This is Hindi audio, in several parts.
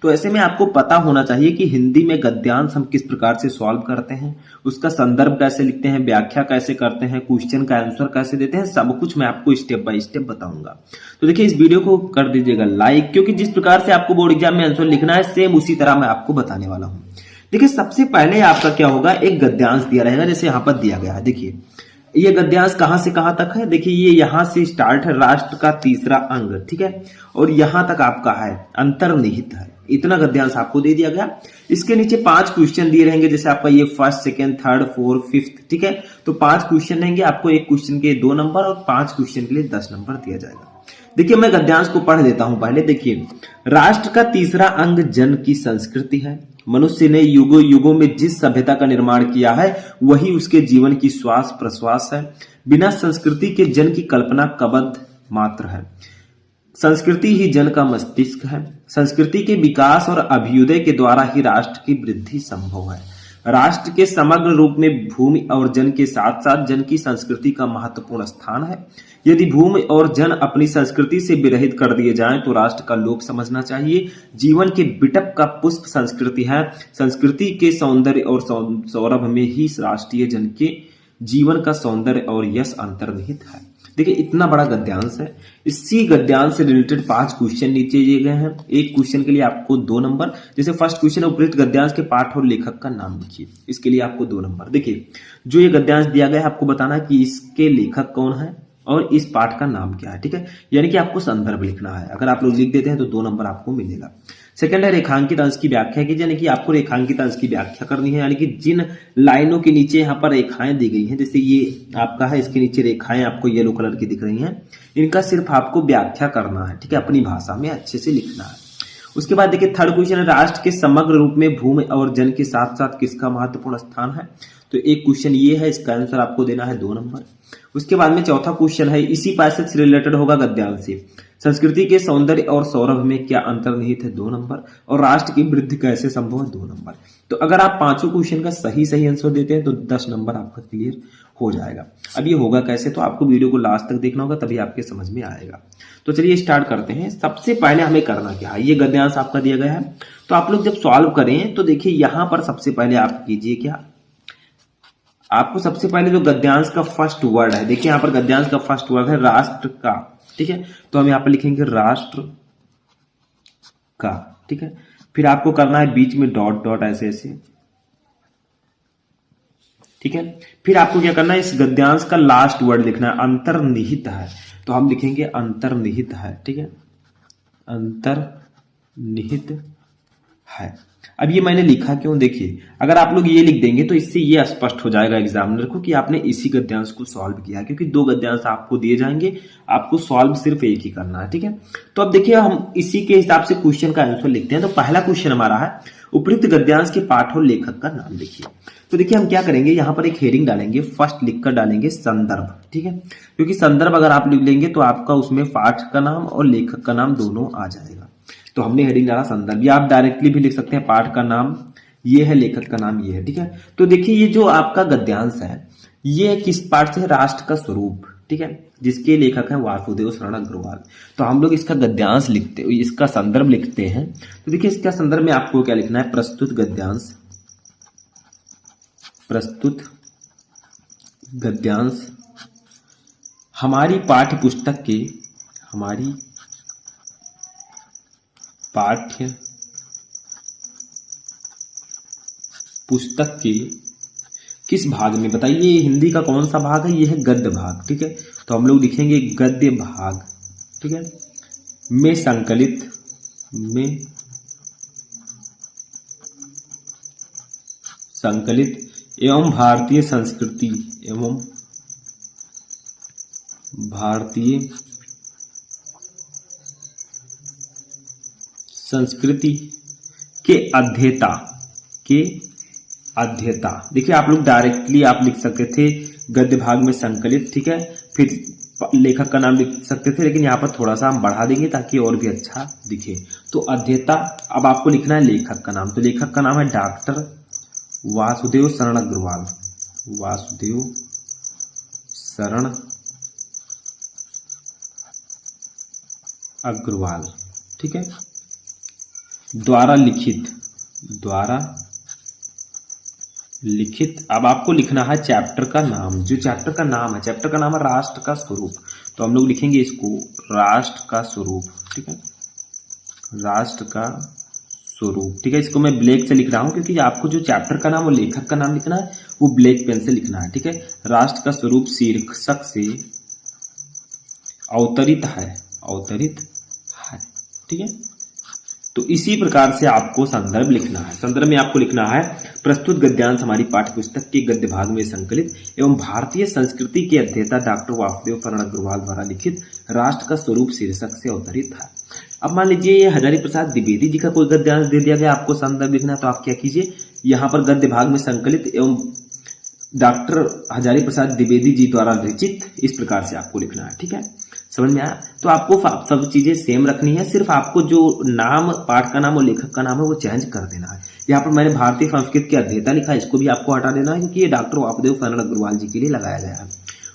तो ऐसे में आपको पता होना चाहिए कि हिंदी में गद्यांश हम किस प्रकार से सॉल्व करते हैं, उसका संदर्भ कैसे लिखते हैं, व्याख्या कैसे करते हैं, क्वेश्चन का आंसर कैसे देते हैं, सब कुछ मैं आपको स्टेप बाय स्टेप बताऊंगा। तो देखिए इस वीडियो को कर दीजिएगा लाइक, क्योंकि जिस प्रकार से आपको बोर्ड एग्जाम में आंसर लिखना है सेम उसी तरह मैं आपको बताने वाला हूं। देखिए सबसे पहले आपका क्या होगा, एक गद्यांश दिया रहेगा जैसे यहां पर दिया गया है। देखिए ये गद्यांश कहां से कहां तक है, देखिए ये यहां से स्टार्ट है, राष्ट्र का तीसरा अंग, ठीक है, और यहां तक आपका है अंतर्निहित है। इतना गद्यांश आपको दे दिया गया। इसके नीचे 5 क्वेश्चन दिए रहेंगे, जैसे आपका ये first, second, third, fourth, fifth, ठीक है। तो 5 क्वेश्चन रहेंगे, आपको एक क्वेश्चन के 2 नंबर और 5 क्वेश्चन के लिए 10 नंबर दिया जाएगा। देखिए मैं गद्यांश को पढ़ देता हूं पहले। देखिए राष्ट्र का तीसरा अंग जन की संस्कृति है। मनुष्य ने युगों युगों में जिस सभ्यता का निर्माण किया है वही उसके जीवन की श्वास प्रश्वास है। बिना संस्कृति के जन की कल्पना कबद्ध मात्र है। संस्कृति ही जन का मस्तिष्क है। संस्कृति के विकास और अभ्युदय के द्वारा ही राष्ट्र की वृद्धि संभव है। राष्ट्र के समग्र रूप में भूमि और जन के साथ साथ जन की संस्कृति का महत्वपूर्ण स्थान है। यदि भूमि और जन अपनी संस्कृति से विरहित कर दिए जाएं तो राष्ट्र का लोप समझना चाहिए। जीवन के बिटप का पुष्प संस्कृति है। संस्कृति के सौंदर्य और सौरभ में ही राष्ट्रीय जन के जीवन का सौंदर्य और यश अंतर्निहित है। देखिए इतना बड़ा गद्यांश है। इसी गद्यांश से रिलेटेड 5 क्वेश्चन नीचे दिए गए हैं। एक क्वेश्चन के लिए आपको 2 नंबर। जैसे फर्स्ट क्वेश्चन है, उपयुक्त गद्यांश के पाठ और लेखक का नाम लिखिए। इसके लिए आपको 2 नंबर। देखिए जो ये गद्यांश दिया गया है आपको बताना है कि इसके लेखक कौन है और इस पाठ का नाम क्या है, ठीक है। यानी कि आपको संदर्भ लिखना है। अगर आप लोग लिख देते हैं तो 2 नंबर आपको मिलेगा। सेकंड है रेखांकित अंश की व्याख्या की, यानी कि आपको रेखांकित अंश की व्याख्या करनी है। यानी कि जिन लाइनों के नीचे यहाँ पर रेखाएं दी गई हैं, जैसे ये आपका है, इसके नीचे रेखाएं आपको येलो कलर की दिख रही हैं, इनका सिर्फ आपको व्याख्या करना है, ठीक है, अपनी भाषा में अच्छे से लिखना है। उसके बाद देखिए थर्ड क्वेश्चन है, राष्ट्र के समग्र रूप में भूमि और जन के साथ साथ किसका महत्वपूर्ण स्थान है। तो एक क्वेश्चन ये है, इसका आंसर आपको देना है 2 नंबर। उसके बाद में चौथा क्वेश्चन है, इसी पैसेज से रिलेटेड होगा गद्यांश से। संस्कृति के सौंदर्य और सौरभ में क्या अंतर्निहित है, 2 नंबर। और राष्ट्र की वृद्धि कैसे संभव है, 2 नंबर। तो अगर आप 5 क्वेश्चन का सही आंसर देते हैं तो 10 नंबर आपका क्लियर हो जाएगा। अब ये होगा कैसे, तो आपको वीडियो को लास्ट तक देखना होगा, तभी आपके समझ में आएगा। तो चलिए स्टार्ट करते हैं। सबसे पहले हमें करना क्या है, ये गद्यांश आपका दिया गया है, तो आप लोग जब सॉल्व करें तो देखिए यहां पर सबसे पहले आप कीजिए क्या, आपको सबसे पहले जो गद्यांश का फर्स्ट वर्ड है, देखिए यहां पर गद्यांश का फर्स्ट वर्ड है राष्ट्र का, ठीक है। तो हम यहां पर लिखेंगे राष्ट्र का, ठीक है। फिर आपको करना है बीच में डॉट डॉट ऐसे ऐसे, ठीक है। फिर आपको क्या करना है, इस गद्यांश का लास्ट वर्ड लिखना है, अंतर्निहित है, तो हम लिखेंगे अंतर्निहित है, ठीक है, अंतर्निहित है। अब ये मैंने लिखा क्यों, देखिए अगर आप लोग ये लिख देंगे तो इससे ये स्पष्ट हो जाएगा एग्जामिनर को कि आपने इसी गद्यांश को सॉल्व किया है, क्योंकि 2 गद्यांश आपको दिए जाएंगे, आपको सॉल्व सिर्फ एक ही करना है, ठीक है। तो अब देखिए हम इसी के हिसाब से क्वेश्चन का आंसर लिखते हैं। तो पहला क्वेश्चन हमारा है, उपयुक्त गद्यांश के पाठ और लेखक का नाम लिखिए। तो देखिए हम क्या करेंगे, यहां पर एक हेडिंग डालेंगे, फर्स्ट लिखकर डालेंगे संदर्भ, ठीक है, क्योंकि संदर्भ अगर आप लिख लेंगे तो आपका उसमें पाठ का नाम और लेखक का नाम दोनों आ जाएगा। तो हमने हेडिंग डाला संदर्भ, या आप डायरेक्टली भी लिख सकते हैं, पाठ का नाम ये है, लेखक का नाम ये है, ठीक है। तो देखिए ये जो आपका गद्यांश है ये किस पाठ से है, राष्ट्र का स्वरूप, ठीक है, जिसके लेखक हैं वासुदेव शरण अग्रवाल। तो हम लोग इसका गद्यांश लिखते, इसका संदर्भ लिखते हैं। तो देखिए इसका संदर्भ में आपको क्या लिखना है, प्रस्तुत गद्यांश, प्रस्तुत गद्यांश हमारी पाठ्य पुस्तक के, हमारी पाठ्य पुस्तक के किस भाग में, बताइए हिंदी का कौन सा भाग है, ये है गद्य भाग, ठीक है। तो हम लोग लिखेंगे गद्य भाग, ठीक है, में संकलित, में संकलित एवं भारतीय संस्कृति एवं भारतीय संस्कृति के अध्येता, के अध्येता। देखिए आप लोग डायरेक्टली आप लिख सकते थे गद्य भाग में संकलित, ठीक है, फिर लेखक का नाम लिख सकते थे, लेकिन यहाँ पर थोड़ा सा हम बढ़ा देंगे ताकि और भी अच्छा दिखे। तो अध्येता, अब आपको लिखना है लेखक का नाम। तो लेखक का नाम है डॉक्टर वासुदेव शरण अग्रवाल, वासुदेव शरण अग्रवाल, ठीक है। द्वारा लिखित। अब आपको लिखना है चैप्टर का नाम। जो चैप्टर का नाम है राष्ट्र का स्वरूप। तो हम लोग लिखेंगे इसको राष्ट्र का स्वरूप, ठीक है, राष्ट्र का स्वरूप, ठीक है। इसको मैं ब्लैक से लिख रहा हूं क्योंकि आपको जो चैप्टर का नाम और लेखक का नाम लिखना है वो ब्लैक पेन से लिखना है, ठीक है। राष्ट्र का स्वरूप शीर्षक से अवतरित है, ठीक है। तो इसी प्रकार से आपको संदर्भ लिखना है। संदर्भ में आपको लिखना है प्रस्तुत गद्यांश हमारी पाठ्य पुस्तक के गद्य भाग में संकलित एवं भारतीय संस्कृति के अध्येता डॉक्टर वासुदेव फरण अग्रवाल द्वारा लिखित राष्ट्र का स्वरूप शीर्षक से अवतरित है। अब मान लीजिए ये हजारी प्रसाद द्विवेदी जी का कोई गद्यांश दे दिया गया, आपको संदर्भ लिखना है, तो आप क्या कीजिए, यहाँ पर गद्य भाग में संकलित एवं डॉक्टर हजारी प्रसाद द्विवेदी जी द्वारा रचित, इस प्रकार से आपको लिखना है, ठीक है। समझ में आया? तो आपको सब चीजें सेम रखनी है, सिर्फ आपको जो नाम, पाठ का नाम और लेखक का नाम है वो चेंज कर देना है। यहाँ पर मैंने भारतीय संस्कृत के अध्येता लिखा है, इसको भी आपको हटा देना है क्योंकि ये डॉक्टर वासुदेव फरण अग्रवाल जी के लिए लगाया गया है।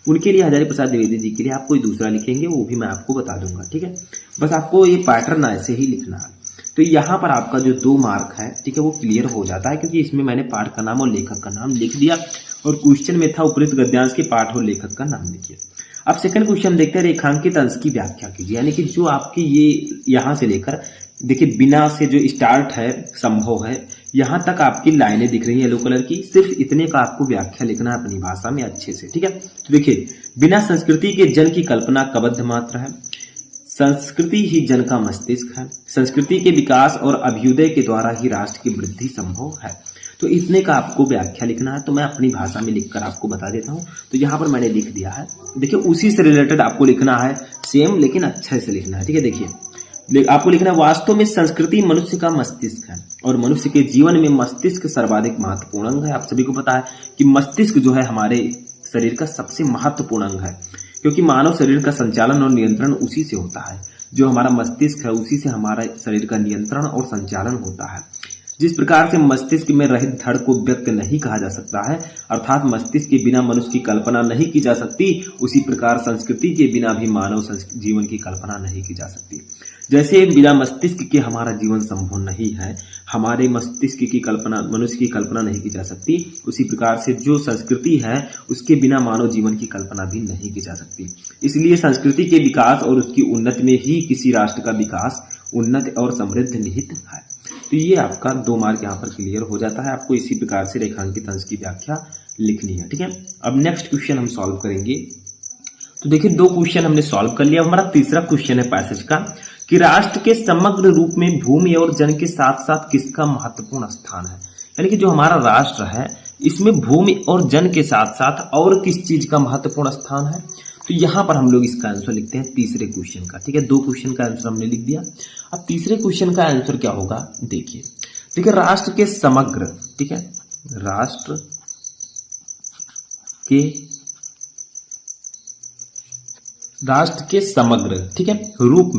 उनके लिए हजारी प्रसाद द्विवेदी जी के लिए आप कोई दूसरा लिखेंगे, वो भी मैं आपको बता दूंगा, ठीक है। बस आपको ये पैटर्न ऐसे ही लिखना है। तो यहाँ पर आपका जो 2 मार्क है, ठीक है, वो क्लियर हो जाता है क्योंकि इसमें मैंने पाठ का नाम और लेखक का नाम लिख दिया और क्वेश्चन में था उपयुक्त गद्यांश के पाठ और लेखक का नाम लिखिए। अब सेकंड क्वेश्चन देखते हैं, रेखांकित अंश की व्याख्या कीजिए। यानी कि जो आपकी ये यहाँ से लेकर देखिए बिना से जो स्टार्ट है संभव है, यहाँ तक आपकी लाइनें दिख रही है येलो कलर की, सिर्फ इतने का आपको व्याख्या लिखना है अपनी भाषा में अच्छे से, ठीक है। तो देखिए, बिना संस्कृति के जन की कल्पना कबद्ध मात्र है, संस्कृति ही जन का मस्तिष्क है, संस्कृति के विकास और अभ्युदय के द्वारा ही राष्ट्र की वृद्धि संभव है। तो इतने का आपको व्याख्या लिखना है। तो मैं अपनी भाषा में लिखकर आपको बता देता हूँ। तो यहाँ पर मैंने लिख दिया है, देखिए उसी से रिलेटेड आपको लिखना है, सेम लेकिन अच्छे से लिखना है, ठीक है। देखिए आपको लिखना है, वास्तव में संस्कृति मनुष्य का मस्तिष्क है और मनुष्य के जीवन में मस्तिष्क सर्वाधिक महत्वपूर्ण अंग है। आप सभी को पता है कि मस्तिष्क जो है हमारे शरीर का सबसे महत्वपूर्ण अंग है, क्योंकि मानव शरीर का संचालन और नियंत्रण उसी से होता है। जो हमारा मस्तिष्क है उसी से हमारा शरीर का नियंत्रण और संचालन होता है। जिस प्रकार से मस्तिष्क में रहित धड़ को व्यक्त नहीं कहा जा सकता है, अर्थात मस्तिष्क के बिना मनुष्य की कल्पना नहीं की जा सकती, उसी प्रकार संस्कृति के बिना भी मानव जीवन की कल्पना नहीं की जा सकती। जैसे बिना मस्तिष्क के हमारा जीवन संभव नहीं है, हमारे मस्तिष्क की कल्पना, मनुष्य की कल्पना नहीं की जा सकती, उसी प्रकार से जो संस्कृति है उसके बिना मानव जीवन की कल्पना भी नहीं की जा सकती। इसलिए संस्कृति के विकास और उसकी उन्नति में ही किसी राष्ट्र का विकास, उन्नति और समृद्ध निहित है। तो ये आपका 2 मार्क यहाँ पर क्लियर हो जाता है। आपको इसी प्रकार से रेखांकित अंश की व्याख्या लिखनी है, ठीक है। अब नेक्स्ट क्वेश्चन हम सॉल्व करेंगे। तो देखिए 2 क्वेश्चन हमने सॉल्व कर लिया। हमारा तीसरा क्वेश्चन है पैसेज का कि राष्ट्र के समग्र रूप में भूमि और जन के साथ साथ किसका महत्वपूर्ण स्थान है। यानी कि जो हमारा राष्ट्र है इसमें भूमि और जन के साथ साथ और किस चीज का महत्वपूर्ण स्थान है। तो यहाँ पर हम लोग इसका आंसर लिखते हैं तीसरे क्वेश्चन का, ठीक है। 2 क्वेश्चन का आंसर हमने लिख दिया। अब तीसरे क्वेश्चन का आंसर क्या होगा, देखिए राष्ट्र के समग्र, ठीक है, राष्ट्र के समग्र, ठीक है, रूप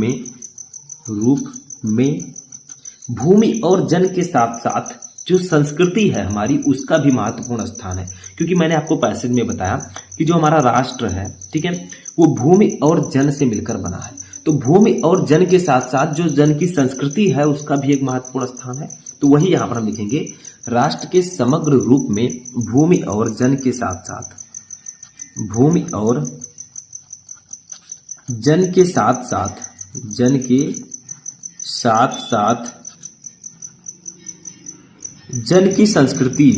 में भूमि और जन के साथ साथ जो संस्कृति है हमारी उसका भी महत्वपूर्ण स्थान है। क्योंकि मैंने आपको पैसेज में बताया कि जो हमारा राष्ट्र है, ठीक है, वो भूमि और जन से मिलकर बना है। तो भूमि और जन के साथ साथ जो जन की संस्कृति है उसका भी एक महत्वपूर्ण स्थान है। तो वही यहाँ पर हम लिखेंगे, राष्ट्र के समग्र रूप में भूमि और जन के साथ साथ, भूमि और जन के साथ साथ, जन के साथ साथ जन की संस्कृति,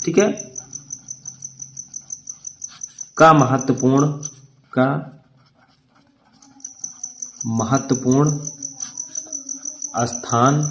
ठीक है, का महत्वपूर्ण स्थान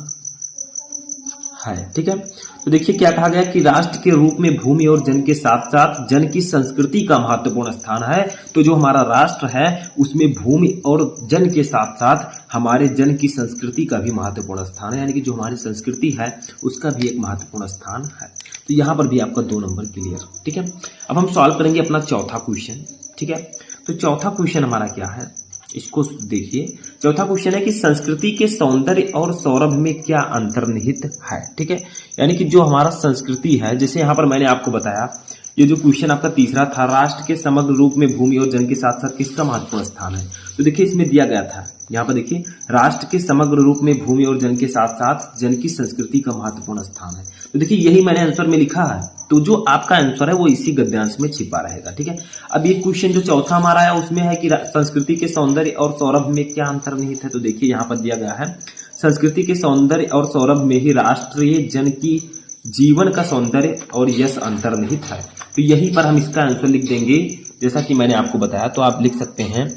है, ठीक है। तो देखिए क्या कहा गया कि राष्ट्र के रूप में भूमि और जन के साथ साथ जन की संस्कृति का महत्वपूर्ण स्थान है। तो जो हमारा राष्ट्र है उसमें भूमि और जन के साथ साथ हमारे जन की संस्कृति का भी महत्वपूर्ण स्थान है, यानी कि जो हमारी संस्कृति है उसका भी एक महत्वपूर्ण स्थान है। तो यहाँ पर भी आपका 2 नंबर क्लियर, ठीक है। अब हम सॉल्व करेंगे अपना चौथा क्वेश्चन, ठीक है। तो चौथा क्वेश्चन हमारा क्या है, इसको देखिए। चौथा क्वेश्चन है कि संस्कृति के सौंदर्य और सौरभ में क्या अंतर्निहित है, ठीक है। यानी कि जो हमारा संस्कृति है, जैसे यहाँ पर मैंने आपको बताया ये जो क्वेश्चन आपका तीसरा था, राष्ट्र के समग्र रूप में भूमि और जन के साथ साथ किसका महत्वपूर्ण स्थान है? तो देखिए इसमें दिया गया था, यहाँ पर देखिए राष्ट्र के समग्र रूप में भूमि और जन के साथ साथ जन की संस्कृति का महत्वपूर्ण स्थान है। तो देखिए यही मैंने आंसर में लिखा है, तो जो आपका आंसर है वो इसी गद्यांश में छिपा रहेगा। ठीक है, अब ये क्वेश्चन जो चौथा हमारा है उसमें है कि संस्कृति के सौंदर्य और सौरभ में क्या अंतर्निहित है? तो देखिए यहाँ पर दिया गया है, संस्कृति के सौंदर्य और सौरभ में ही राष्ट्रीय जन की जीवन का सौंदर्य और यश अंतर्निहित है। तो यहीं पर हम इसका आंसर लिख देंगे, जैसा कि मैंने आपको बताया। तो आप लिख सकते हैं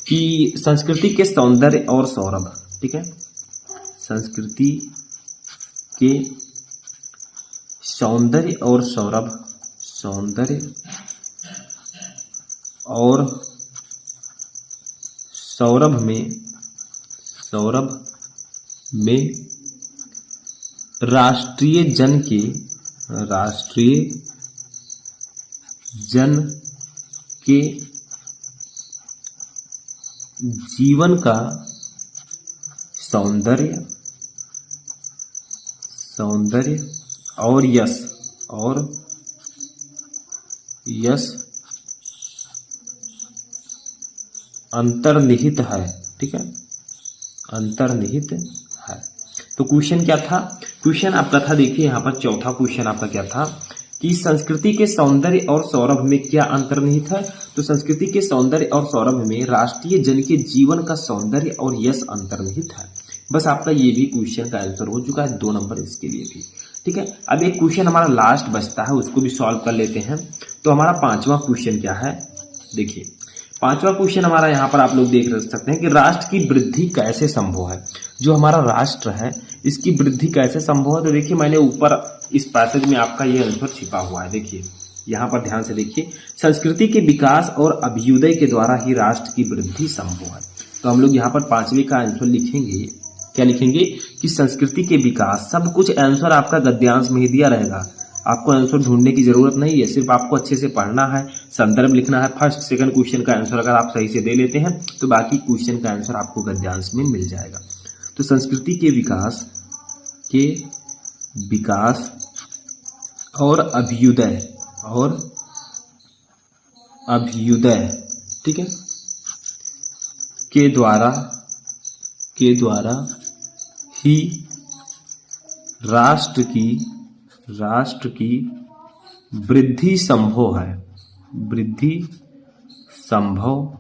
कि संस्कृति के सौंदर्य और सौरभ, ठीक है, संस्कृति के सौंदर्य और सौरभ, सौंदर्य और सौरभ में राष्ट्रीय जन के जीवन का सौंदर्य और यश अंतर्निहित है। ठीक है, अंतर्निहित है। तो क्वेश्चन क्या था? क्वेश्चन आपका था, देखिए यहाँ पर चौथा क्वेश्चन आपका क्या था कि संस्कृति के सौंदर्य और सौरभ में क्या अंतर्निहित है? तो संस्कृति के सौंदर्य और सौरभ में राष्ट्रीय जन के जीवन का सौंदर्य और यश अंतर्निहित है। बस आपका ये भी क्वेश्चन का आंसर हो चुका है, 2 नंबर इसके लिए भी। ठीक है, अब एक क्वेश्चन हमारा लास्ट बचता है, उसको भी सॉल्व कर लेते हैं। तो हमारा 5वां क्वेश्चन क्या है? देखिए 5वां क्वेश्चन हमारा यहाँ पर आप लोग देख सकते हैं कि राष्ट्र की वृद्धि कैसे संभव है? जो हमारा राष्ट्र है इसकी वृद्धि कैसे संभव है? तो देखिए मैंने ऊपर इस पैसेज में आपका ये आंसर छिपा हुआ है। देखिए यहाँ पर ध्यान से देखिए, संस्कृति के विकास और अभ्युदय के द्वारा ही राष्ट्र की वृद्धि संभव है। तो हम लोग यहाँ पर 5वें का आंसर लिखेंगे, क्या लिखेंगे कि संस्कृति के विकास। सब कुछ आंसर आपका गद्यांश में ही दिया रहेगा, आपको आंसर ढूंढने की जरूरत नहीं है, सिर्फ आपको अच्छे से पढ़ना है, संदर्भ लिखना है। फर्स्ट सेकंड क्वेश्चन का आंसर अगर आप सही से दे लेते हैं तो बाकी क्वेश्चन का आंसर आपको गद्यांश में मिल जाएगा। तो संस्कृति के विकास और अभ्युदय ठीक है के द्वारा ही राष्ट्र की वृद्धि संभव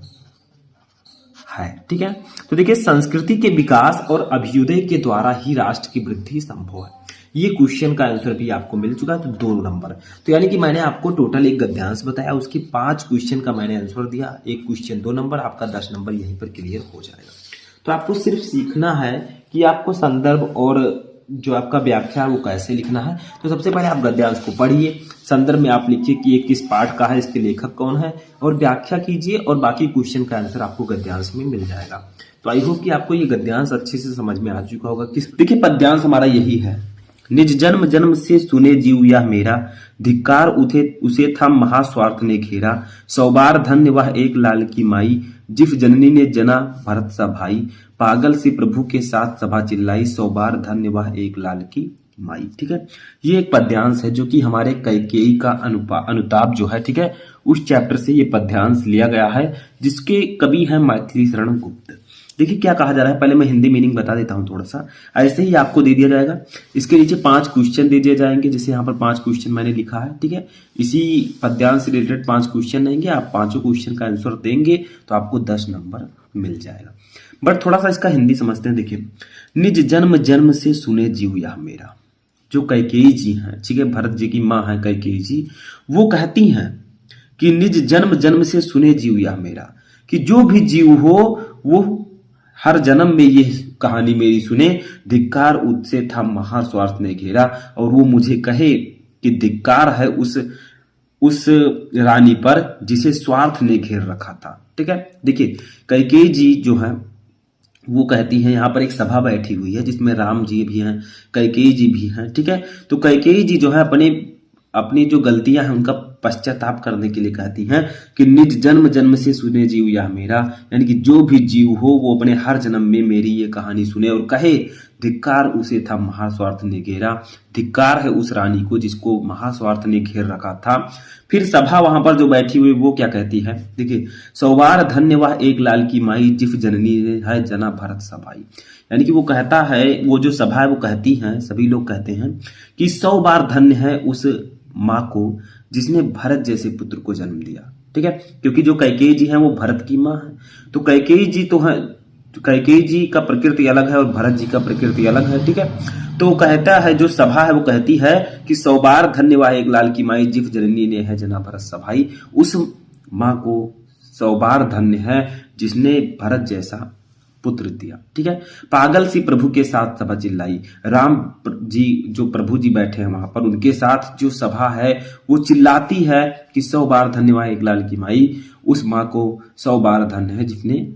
है। ठीक है, तो देखिए संस्कृति के विकास और अभ्युदय के द्वारा ही राष्ट्र की वृद्धि संभव है। ये क्वेश्चन का आंसर भी आपको मिल चुका है, तो 2 नंबर। तो यानी कि मैंने आपको टोटल एक गद्यांश बताया, उसकी 5 क्वेश्चन का मैंने आंसर दिया, एक क्वेश्चन 2 नंबर, आपका 10 नंबर यहीं पर क्लियर हो जाएगा। तो आपको सिर्फ सीखना है कि आपको संदर्भ और जो आपका व्याख्या है वो कैसे लिखना है। तो सबसे पहले आप गद्यांश को पढ़िए, संदर्भ में आप लिखिए कि ये किस पाठ का है, इसके लेखक कौन है, और व्याख्या कीजिए, और बाकी क्वेश्चन का आंसर आपको गद्यांश में मिल जाएगा। तो आई होप कि आपको ये गद्यांश अच्छे से समझ में आ चुका होगा। देखिए पद्यांश हमारा यही है, निज जन्म जन्म से सुने जीव यह मेरा, धिक्कार उसे था महास्वार्थ ने घेरा, 100 बार धन्य वह एक लाल की माई, जिफ जननी ने जना भरत सा भाई, पागल से प्रभु के साथ सभा चिल्लाई, 100 बार धन्य वह एक लाल की माई। ठीक है, ये एक पद्यांश है जो कि हमारे कैकेयी का अनुताप जो है, ठीक है, उस चैप्टर से ये पद्यांश लिया गया है, जिसके कवि है मैथिली शरण गुप्त। देखिए क्या कहा जा रहा है, पहले मैं हिंदी मीनिंग बता देता हूं थोड़ा सा, ऐसे ही आपको दे दिया जाएगा। इसके नीचे 5 क्वेश्चन दे दिए जाएंगे, जैसे यहाँ पर 5 क्वेश्चन मैंने लिखा है। ठीक है, इसी पद्यांश से रिलेटेड 5 क्वेश्चन रहेंगे, आप 5 क्वेश्चन का आंसर देंगे तो आपको 10 नंबर मिल जाएगा। बट थोड़ा सा इसका हिंदी समझते हैं। देखिए, निज जन्म जन्म से सुने जीव यह मेरा, जो कैकेयी जी हैं, ठीक है, भरत जी की माँ है कैकेयी जी, वो कहती हैं कि निज जन्म जन्म से सुने जीव यह मेरा, कि जो भी जीव हो वो हर जन्म में ये कहानी मेरी सुने, धिक्कार उससे था महास्वार्थ ने घेरा, और वो मुझे कहे कि धिक्कार है उस रानी पर जिसे स्वार्थ ने घेर रखा था। ठीक है, देखिए कैकेयी जी जो है वो कहती हैं, यहाँ पर एक सभा बैठी हुई है जिसमें राम जी भी हैं, कैकेयी जी भी हैं। ठीक है, तो कैकेयी जी जो है अपनी जो गलतियां हैं उनका पश्चाताप करने के लिए कहती हैं कि निज जन्म जन्म से सुने जीव या मेरा, यानी कि जो भी जीव हो वो अपने हर जन्म में मेरी ये कहानी सुने और कहे धिक्कार उसे था महास्वार्थ ने घेरा। धिक्कार है उस रानी को जिसको महास्वार्थ ने घेर रखा था। फिर सभा वहां पर जो बैठी हुई वो क्या कहती है, देखिए, सौबार धन्य वह एक लाल की माई जिफ जननी है जना भरत सभाई। यानी कि वो कहता है, वो जो सभा है वो कहती है, सभी लोग कहते हैं कि 100 बार धन्य है उस माँ को जिसने भरत जैसे पुत्र को जन्म दिया। ठीक है, क्योंकि जो कैकेयी जी हैं वो भरत की माँ है, तो कैकेयी जी तो है, कैकेयी जी का प्रकृति अलग है और भरत जी का प्रकृति अलग है। ठीक है, तो कहता है, जो सभा है वो कहती है कि 100 बार धन्यवाद एक लाल की माई जिफ जननी ने है जना भरत सभाई। उस माँ को 100 बार धन्य है जिसने भरत जैसा पुत्र दिया। ठीक है, पागल सी प्रभु के साथ सभा चिल्लाई। राम जी जो प्रभु जी बैठे हैं वहां पर, उनके साथ जो सभा है वो चिल्लाती है कि 100 बार धन्यवाद एक लाल की माई, उस माँ को 100 बार धन्य है जिसने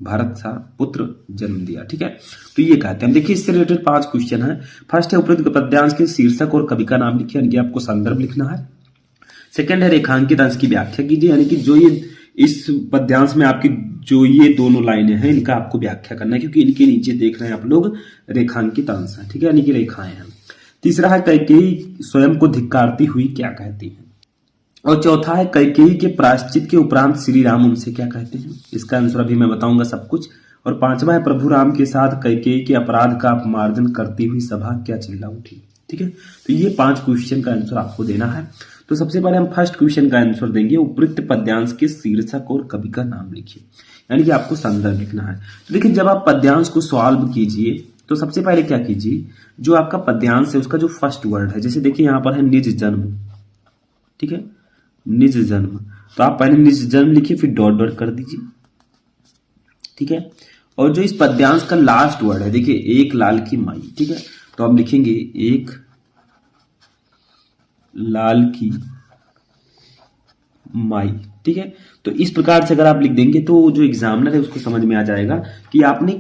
भरत सा पुत्र जन्म दिया। ठीक है, तो ये कहते हैं। देखिए, इससे रिलेटेड 5 क्वेश्चन है। फर्स्ट है उपरोक्त पद्यांश के शीर्षक और कवि का नाम लिखिए, यानी कि आपको संदर्भ लिखना है। सेकंड है रेखांकित अंश की व्याख्या कीजिए, यानी कि जो ये इस पद्यांश में आपकी जो ये दोनों लाइनें हैं इनका आपको व्याख्या करना है, क्योंकि इनके नीचे देख रहे हैं आप लोग रेखांकित अंश है। ठीक है, यानी कि रेखाएं हैं। तीसरा है कैकेयी स्वयं को धिक्कारती हुई क्या कहती है, और चौथा है कैकेयी के प्रायश्चित के उपरांत श्री राम उनसे क्या कहते हैं। इसका आंसर अभी मैं बताऊंगा सब कुछ। और पांचवा है प्रभु राम के साथ कैकेयी के अपराध का अपमार्जन करती हुई सभा क्या चिल्ला उठी। ठीक है, तो ये 5 क्वेश्चन का आंसर आपको देना है। तो सबसे पहले हम फर्स्ट क्वेश्चन का आंसर देंगे, उपयुक्त पद्यांश के शीर्षक और कवि का नाम लिखिए, यानी कि आपको संदर्भ लिखना है। तो देखिए, जब आप पद्यांश को सॉल्व कीजिए तो सबसे पहले क्या कीजिए, जो आपका पद्यांश है उसका जो फर्स्ट वर्ड है, जैसे देखिए यहाँ पर है निज जन्म। ठीक है, निज जन्म, तो आप पहले निज जन्म लिखिए, फिर डॉट डॉट कर दीजिए। ठीक है, और जो इस पद्यांश का लास्ट वर्ड है, देखिए एक लाल की माई। ठीक है, तो आप लिखेंगे एक लाल की माई। ठीक है, तो इस प्रकार से अगर आप लिख देंगे तो जो एग्जामिनर है उसको समझ में आ जाएगा कि आपने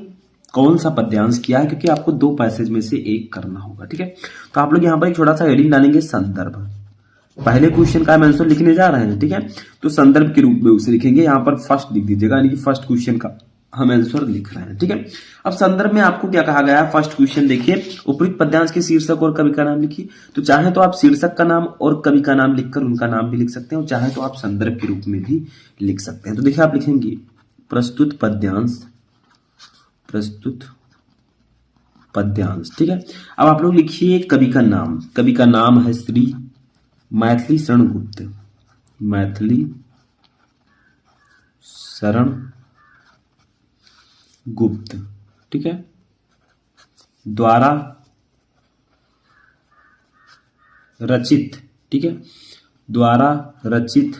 कौन सा पद्यांश किया है, क्योंकि आपको 2 पैसेज में से एक करना होगा। ठीक है, तो आप लोग यहाँ पर एक छोटा सा हेडिंग डालेंगे, संदर्भ। पहले क्वेश्चन का हम आंसर लिखने जा रहे हैं। ठीक है, तो संदर्भ के रूप में उसे लिखेंगे, यहाँ पर फर्स्ट लिख दीजिएगा, यानी कि फर्स्ट क्वेश्चन का हम आंसर लिख रहे हैं। ठीक है, अब संदर्भ में आपको क्या कहा गया है, फर्स्ट क्वेश्चन देखिए, उपयुक्त पद्यांश के शीर्षक और कवि का नाम लिखिए। तो चाहे तो आप शीर्षक का नाम और कवि का नाम लिखकर उनका नाम भी लिख सकते हैं, और चाहे तो आप संदर्भ के रूप में भी लिख सकते हैं। तो देखिए, आप लिखेंगे प्रस्तुत पद्यांश, प्रस्तुत पद्यांश। ठीक है, अब आप लोग लिखिए कवि का नाम। कवि का नाम है श्री मैथिली शरण गुप्त, मैथिली शरण गुप्त। ठीक है, द्वारा रचित। ठीक है, द्वारा रचित।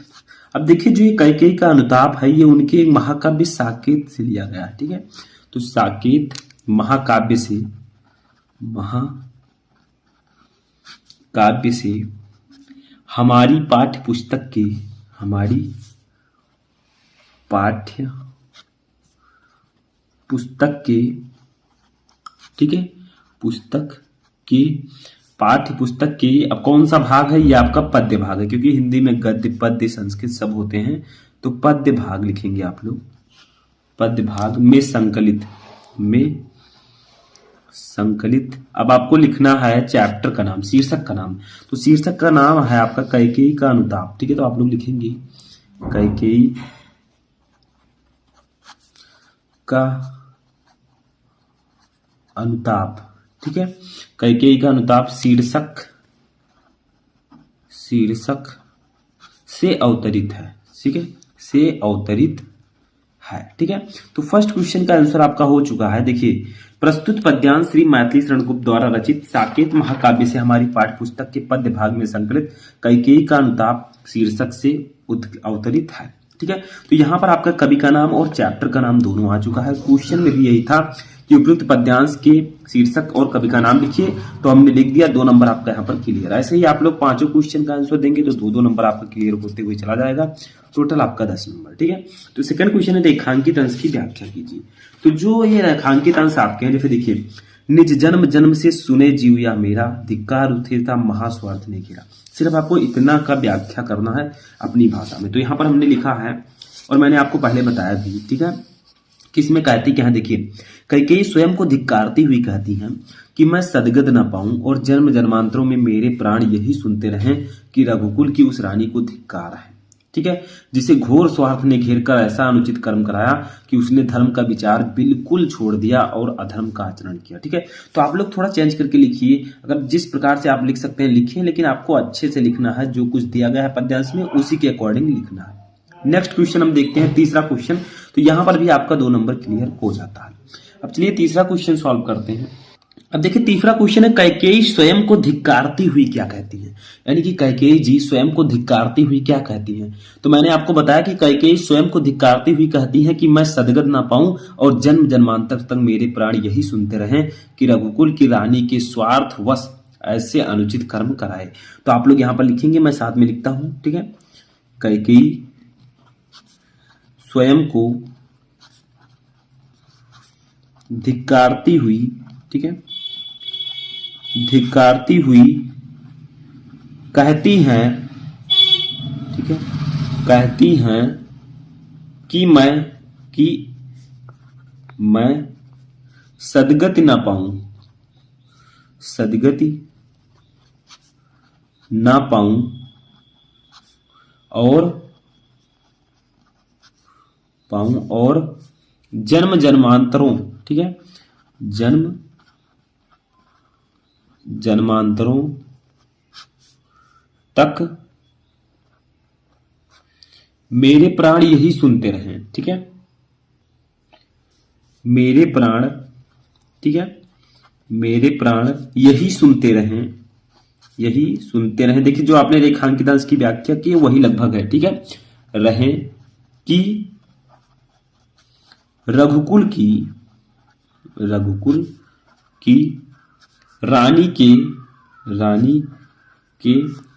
अब देखिए, जो ये कैकेयी का अनुताप है ये उनके महाकाव्य साकेत से लिया गया है। ठीक है, तो साकेत महाकाव्य से, महाकाव्य से हमारी पाठ्य पुस्तक के, हमारी पाठ्य पुस्तक के, ठीक है, पुस्तक के, पाठ्य पुस्तक के, अब कौन सा भाग है, ये आपका पद्य भाग है, क्योंकि हिंदी में गद्य पद्य संस्कृत सब होते हैं, तो पद्य भाग लिखेंगे आप लोग। पद्य भाग में संकलित, में संकलित। अब आपको लिखना है चैप्टर का नाम, शीर्षक का नाम। तो शीर्षक का नाम है आपका कैकेयी का अनुताप। ठीक है, तो आप लोग लिखेंगे कैकेयी का अनुताप। ठीक है, कैकेयी का अनुताप शीर्षक, शीर्षक से अवतरित है। ठीक है, से अवतरित है। ठीक है, तो फर्स्ट क्वेश्चन का आंसर आपका हो चुका है। देखिए, प्रस्तुत पद्यांश श्री मैथिली शरण गुप्त द्वारा रचित साकेत महाकाव्य से हमारी पाठ्य पुस्तक के पद्य भाग में संकलित कैकेयी का अनुताप शीर्षक से अवतरित है। ठीक है, तो यहाँ पर आपका कवि का नाम और चैप्टर का नाम दोनों आ चुका है। क्वेश्चन में भी यही था कि उपयुक्त पद्यांश के शीर्षक और कवि का नाम लिखिए, तो हमने लिख दिया, 2 नंबर आपका यहाँ पर क्लियर। ऐसे ही आप लोग 5 क्वेश्चन का आंसर देंगे तो 2-2 नंबर आपका क्लियर होते हुए चला जाएगा, टोटल आपका 10 नंबर। ठीक है, तो सेकंड क्वेश्चन है रेखांकित अंश की व्याख्या कीजिए। तो जो ये रेखांकित अंश आपके हैं, जैसे देखिए, निज जन्म जन्म से सुने जीव या मेरा, धिक्कार उठे था महास्वार्थ ने घेरा। सिर्फ आपको इतना का व्याख्या करना है अपनी भाषा में। तो यहाँ पर हमने लिखा है और मैंने आपको पहले बताया भी, ठीक है, किसमें कहती क्या है। देखिए, कैकेयी स्वयं को धिक्कारती हुई कहती हैं कि मैं सदगत न पाऊं और जन्म जन्मांतरों में मेरे प्राण यही सुनते रहें कि रघुकुल की उस रानी को धिक्कार है, ठीक है, जिसे घोर स्वार्थ ने घेर कर ऐसा अनुचित कर्म कराया कि उसने धर्म का विचार बिल्कुल छोड़ दिया और अधर्म का आचरण किया। ठीक है, तो आप लोग थोड़ा चेंज करके लिखिए, अगर जिस प्रकार से आप लिख सकते हैं लिखिए, लेकिन आपको अच्छे से लिखना है, जो कुछ दिया गया है पद्यांश में उसी के अकॉर्डिंग लिखना है। नेक्स्ट क्वेश्चन हम देखते हैं, तीसरा क्वेश्चन। तो यहां पर भी आपका 2 नंबर क्लियर हो जाता है। अब चलिए तीसरा क्वेश्चन सॉल्व करते हैं। अब देखिए तीसरा क्वेश्चन है, कैकेयी स्वयं को धिक्कारती हुई क्या कहती है, यानी कि कैकेयी जी स्वयं को धिक्कारती हुई क्या कहती हैं। तो मैंने आपको बताया कि कैकेयी स्वयं को धिक्कारती हुई कहती है कि मैं सदगत ना पाऊं और जन्म जन्मांतर तक मेरे प्राण यही सुनते रहें कि रघुकुल की रानी के स्वार्थवश ऐसे अनुचित कर्म कराए। तो आप लोग यहां पर लिखेंगे, मैं साथ में लिखता हूं, ठीक है। कैकेयी स्वयं को धिक्कारती हुई, ठीक है, धिक्कारती हुई कहती हैं, ठीक है, कहती हैं कि मैं सदगति ना पाऊं, सदगति ना पाऊं और जन्म जन्मांतरों, ठीक है, जन्म जन्मांतरों तक मेरे प्राण यही सुनते रहें, ठीक है, मेरे प्राण, ठीक है, मेरे प्राण यही सुनते रहें, यही सुनते रहें। देखिए जो आपने रेखांकित अंश की व्याख्या की वही लगभग है, ठीक है, रहें कि रघुकुल की रानी के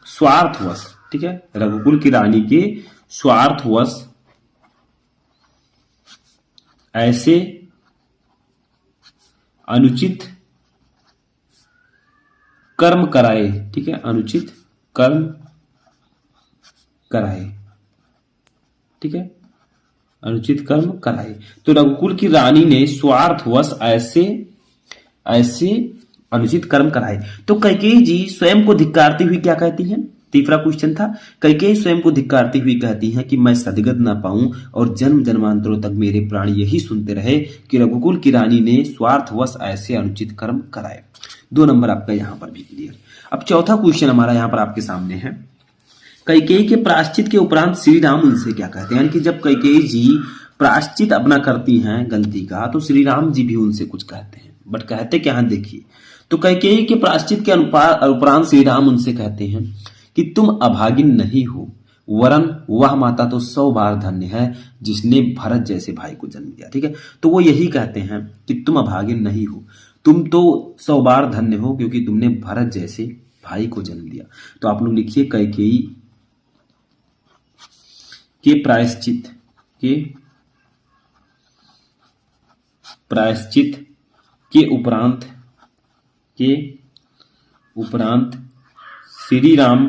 स्वार्थवश, ठीक है, रघुकुल की रानी के स्वार्थवश ऐसे अनुचित कर्म कराए, ठीक है, अनुचित कर्म कराए, ठीक है, अनुचित कर्म कराए। तो रघुकुल की रानी ने स्वार्थवश ऐसे अनुचित कर्म कराए। तो कैकेयी जी स्वयं को धिक्कारती हुई क्या कहती हैं, तीसरा क्वेश्चन था, कैकेयी स्वयं को धिक्कारती हुई कहती हैं कि मैं सदगत ना पाऊं और जन्म जन्मांतरों तक मेरे प्राण यही सुनते रहे कि रघुकुल की रानी ने स्वार्थवश ऐसे अनुचित कर्म कराए। 2 नंबर आपका यहां पर भी क्लियर। अब चौथा क्वेश्चन हमारा यहां पर आपके सामने है, कैकेयी के प्रायश्चित के उपरांत श्री राम उनसे क्या कहते हैं, यानी कि जब कैकेयी जी प्रायश्चित अपना करती हैं गलती का तो श्री राम जी भी उनसे कुछ कहते हैं, बट कहते क्या हैं देखिए। तो कैकेयी के प्रायश्चित के उपरांत श्री राम उनसे कहते हैं कि तुम अभागिन नहीं हो, वरन वह माता तो 100 बार धन्य है जिसने भरत जैसे भाई को जन्म दिया। ठीक है, तो वो यही कहते हैं कि तुम अभागिन नहीं हो, तुम तो 100 बार धन्य हो क्योंकि तुमने भरत जैसे भाई को जन्म दिया। तो आप लोग लिखिए कैकेयी के प्रायश्चित के उपरांत श्री राम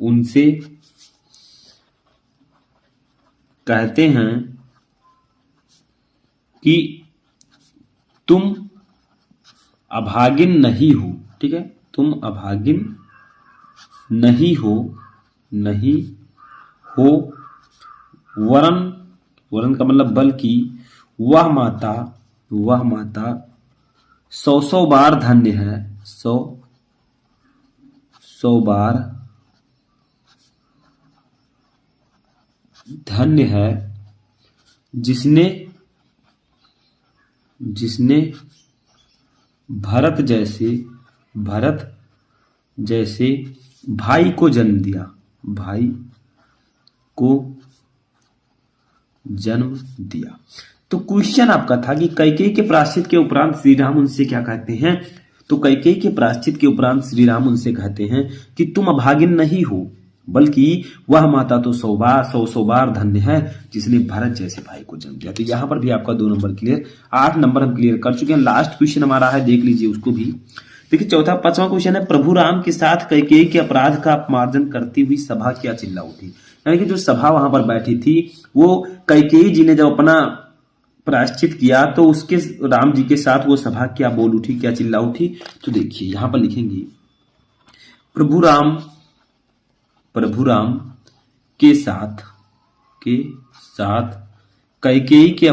उनसे कहते हैं कि तुम अभागिन नहीं हो। ठीक है, तुम अभागिन नहीं हो वरन का मतलब बल्कि वह माता 100 बार धन्य है, 100 बार धन्य है जिसने भरत जैसे भाई को जन्म दिया, भाई को जन्म दिया। तो क्वेश्चन आपका था कि कैकेयी के प्रायश्चित के उपरांत श्री राम उनसे क्या कहते हैं। तो कैकेयी के प्रायश्चित के उपरांत श्री राम उनसे कहते हैं कि तुम अभागिन नहीं हो बल्कि वह माता तो 100 बार धन्य है जिसने भरत जैसे भाई को जन्म दिया। तो यहां पर भी आपका 2 नंबर क्लियर, 8 नंबर हम क्लियर कर चुके हैं। लास्ट क्वेश्चन हमारा है, देख लीजिए उसको भी। देखिए चौथा पांचवा क्वेश्चन है, प्रभु राम के साथ कैकेयी के अपराध का अपमार्जन करती हुई सभा क्या चिल्ला उठी। यानी कि जो सभा वहां पर बैठी थी वो कैकेयी जी ने जब अपना प्रायश्चित किया तो उसके राम जी के साथ वो सभा क्या बोल उठी, क्या चिल्ला उठी। तो देखिए यहां पर लिखेंगे प्रभु राम के साथ कैकेयी के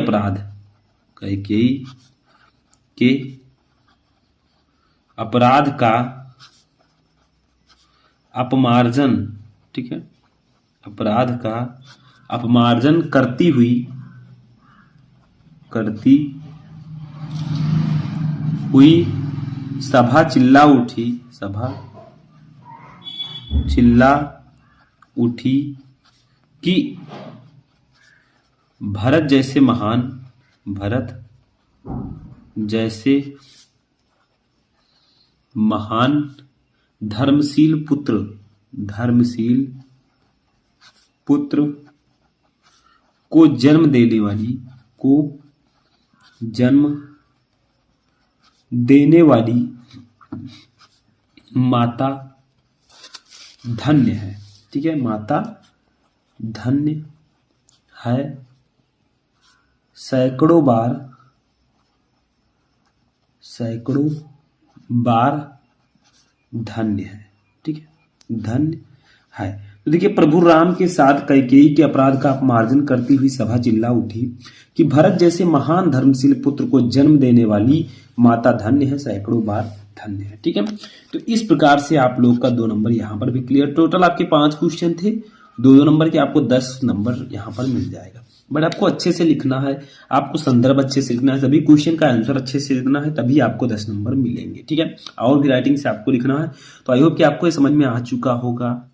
अपराध का अपमार्जन, ठीक है, अपराध का अपमार्जन करती हुई सभा चिल्ला उठी कि भरत जैसे महान धर्मशील पुत्र को जन्म देने वाली माता धन्य है। ठीक है, माता धन्य है, सैकड़ों बार धन्य है। ठीक है, धन्य है। तो देखिए प्रभु राम के साथ कैकेयी के अपराध का अपमार्जन करती हुई सभा चिल्ला उठी कि भरत जैसे महान धर्मशील पुत्र को जन्म देने वाली माता धन्य है, सैकड़ों बार धन्य है। ठीक है, तो इस प्रकार से आप लोग का 2 नंबर यहाँ पर भी क्लियर। टोटल आपके 5 क्वेश्चन थे, 2 नंबर के, आपको 10 नंबर यहाँ पर मिल जाएगा। बट आपको अच्छे से लिखना है, आपको संदर्भ अच्छे से लिखना है, सभी क्वेश्चन का आंसर अच्छे से लिखना है, तभी आपको 10 नंबर मिलेंगे। ठीक है, और भी राइटिंग से आपको लिखना है। तो आई होप कि आपको ये समझ में आ चुका होगा।